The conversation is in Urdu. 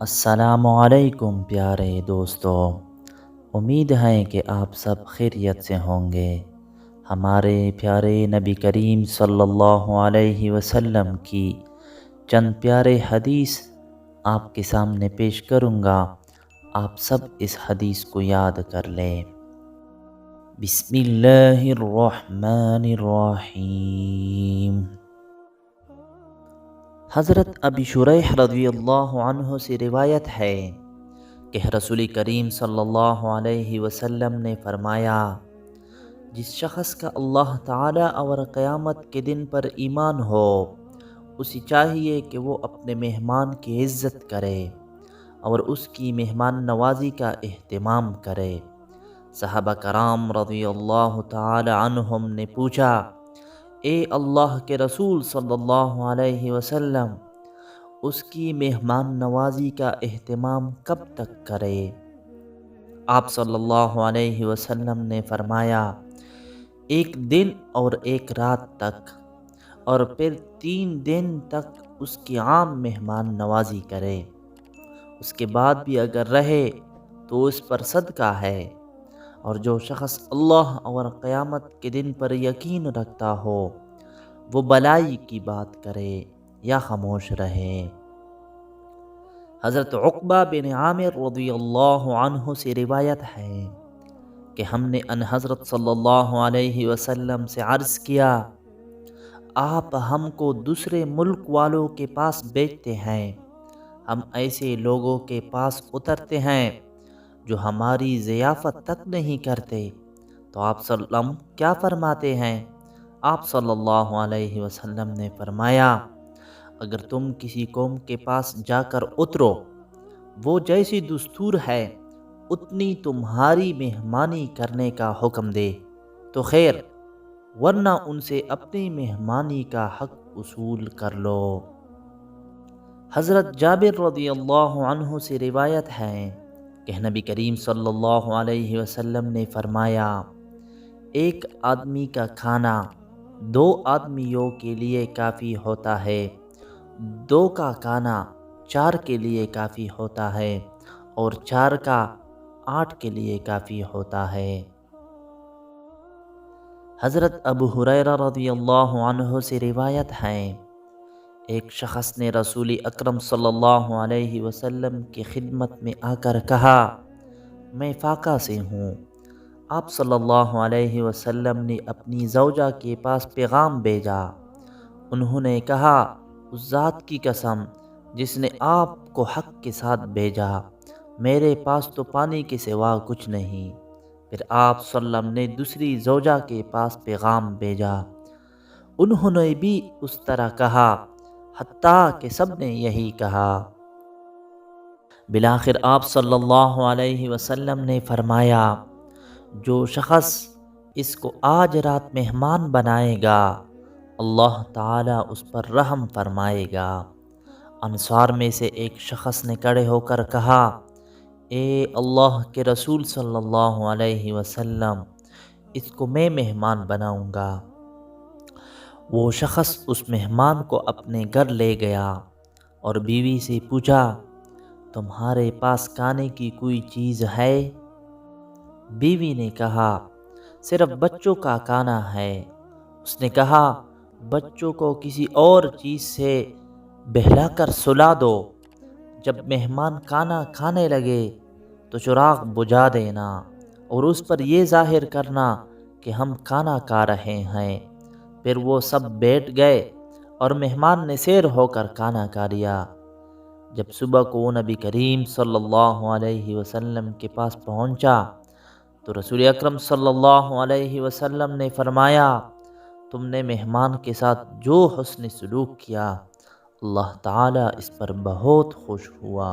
السلام علیکم پیارے دوستو، امید ہے کہ آپ سب خیریت سے ہوں گے۔ ہمارے پیارے نبی کریم صلی اللہ علیہ وسلم کی چند پیارے حدیث آپ کے سامنے پیش کروں گا۔ آپ سب اس حدیث کو یاد کر لیں۔ بسم اللہ الرحمن الرحیم۔ حضرت ابی شریح رضی اللہ عنہ سے روایت ہے کہ رسول کریم صلی اللہ علیہ وسلم نے فرمایا، جس شخص کا اللہ تعالی اور قیامت کے دن پر ایمان ہو، اسے چاہیے کہ وہ اپنے مہمان کی عزت کرے اور اس کی مہمان نوازی کا اہتمام کرے۔ صحابہ کرام رضی اللہ تعالی عنہم نے پوچھا، اے اللہ کے رسول صلی اللہ علیہ وسلم، اس کی مہمان نوازی کا اہتمام کب تک کرے؟ آپ صلی اللہ علیہ وسلم نے فرمایا، ایک دن اور ایک رات تک، اور پھر 3 دن تک اس کی عام مہمان نوازی کرے۔ اس کے بعد بھی اگر رہے تو اس پر صدقہ ہے۔ اور جو شخص اللہ اور قیامت کے دن پر یقین رکھتا ہو، وہ بلائی کی بات کرے یا خاموش رہے۔ حضرت عقبہ بن عامر رضی اللہ عنہ سے روایت ہے کہ ہم نے ان حضرت صلی اللہ علیہ وسلم سے عرض کیا، آپ ہم کو دوسرے ملک والوں کے پاس بھیجتے ہیں، ہم ایسے لوگوں کے پاس اترتے ہیں جو ہماری ضیافت تک نہیں کرتے، تو آپ صلی اللہ علیہ وسلم کیا فرماتے ہیں؟ آپ صلی اللہ علیہ وسلم نے فرمایا، اگر تم کسی قوم کے پاس جا کر اترو، وہ جیسی دستور ہے اتنی تمہاری مہمانی کرنے کا حکم دے تو خیر، ورنہ ان سے اپنی مہمانی کا حق وصول کر لو۔ حضرت جابر رضی اللہ عنہ سے روایت ہے کہ نبی کریم صلی اللہ علیہ وسلم نے فرمایا، ایک آدمی کا کھانا 2 آدمیوں کے لیے کافی ہوتا ہے، 2 کا کھانا 4 کے لیے کافی ہوتا ہے، اور 4 کا 8 کے لیے کافی ہوتا ہے۔ حضرت ابو ہریرہ رضی اللہ عنہ سے روایت ہے، ایک شخص نے رسول اکرم صلی اللہ علیہ وسلم کی خدمت میں آ کر کہا، میں فاقہ سے ہوں۔ آپ صلی اللہ علیہ وسلم نے اپنی زوجہ کے پاس پیغام بھیجا۔ انہوں نے کہا، اس ذات کی قسم جس نے آپ کو حق کے ساتھ بھیجا، میرے پاس تو پانی کے سوا کچھ نہیں۔ پھر آپ صلی اللہ علیہ وسلم نے دوسری زوجہ کے پاس پیغام بھیجا، انہوں نے بھی اس طرح کہا، حتیٰ کہ سب نے یہی کہا۔ بالآخر آپ صلی اللہ علیہ وسلم نے فرمایا، جو شخص اس کو آج رات مہمان بنائے گا، اللہ تعالیٰ اس پر رحم فرمائے گا۔ انصار میں سے ایک شخص نے کھڑے ہو کر کہا، اے اللہ کے رسول صلی اللہ علیہ وسلم، اس کو میں مہمان بناؤں گا۔ وہ شخص اس مہمان کو اپنے گھر لے گیا اور بیوی سے پوچھا، تمہارے پاس کھانے کی کوئی چیز ہے؟ بیوی نے کہا، صرف بچوں کا کھانا ہے۔ اس نے کہا، بچوں کو کسی اور چیز سے بہلا کر سلا دو، جب مہمان کھانا کھانے لگے تو چراغ بجھا دینا اور اس پر یہ ظاہر کرنا کہ ہم کھانا کھا رہے ہیں۔ پھر وہ سب بیٹھ گئے اور مہمان نے سیر ہو کر کھانا کھا لیا۔ جب صبح کو نبی کریم صلی اللہ علیہ وسلم کے پاس پہنچا تو رسول اکرم صلی اللہ علیہ وسلم نے فرمایا، تم نے مہمان کے ساتھ جو حسن سلوک کیا، اللہ تعالیٰ اس پر بہت خوش ہوا۔